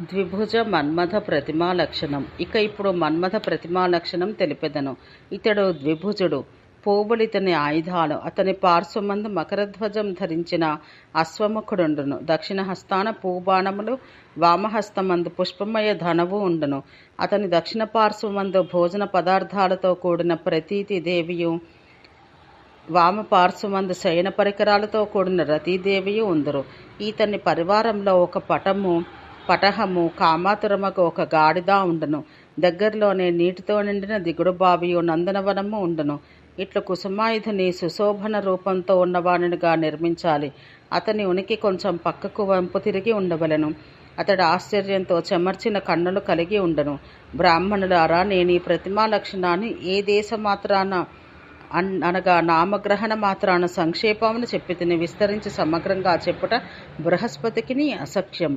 ద్విభుజ మన్మథ ప్రతిమా లక్షణం. ఇప్పుడు మన్మథ ప్రతిమా లక్షణం తెలిపెదను. ఇతడు ద్విభుజుడు. పోబులితని ఆయుధాలు. అతని పార్శ్వమందు మకరధ్వజం ధరించిన అశ్వముఖుడుండును. దక్షిణ హస్తాన పూబాణములు, వామహస్తమందు పుష్పమయ ధనవు ఉండును. అతని దక్షిణ పార్శ్వమందు భోజన పదార్థాలతో కూడిన ప్రతీతి దేవియు, వామ పార్శ్వమందు శయన పరికరాలతో కూడిన రతీదేవియు ఉందరు. ఈతని పరివారంలో ఒక పటహము, కామాతురమకు ఒక గాడిద ఉండును. దగ్గరలోనే నీటితో నిండిన దిగుడు బావియు, నందనవనము ఉండును. ఇట్లు కుసుమాయుధుని సుశోభన రూపంతో ఉన్నవానిగా నిర్మించాలి. అతని ఉనికి కొంచెం పక్కకు వంపు తిరిగి ఉండవలెను. అతడు ఆశ్చర్యంతో చెమర్చిన కన్నులు కలిగి ఉండను. బ్రాహ్మణులారా, నేను ఈ ప్రతిమా లక్షణాన్ని ఏ దేశమాత్రాన అనగా నామగ్రహణ మాత్రాన సంక్షేపమును చెప్పి తిని విస్తరించి సమగ్రంగా చెప్పుట బృహస్పతికిని అసఖ్యం.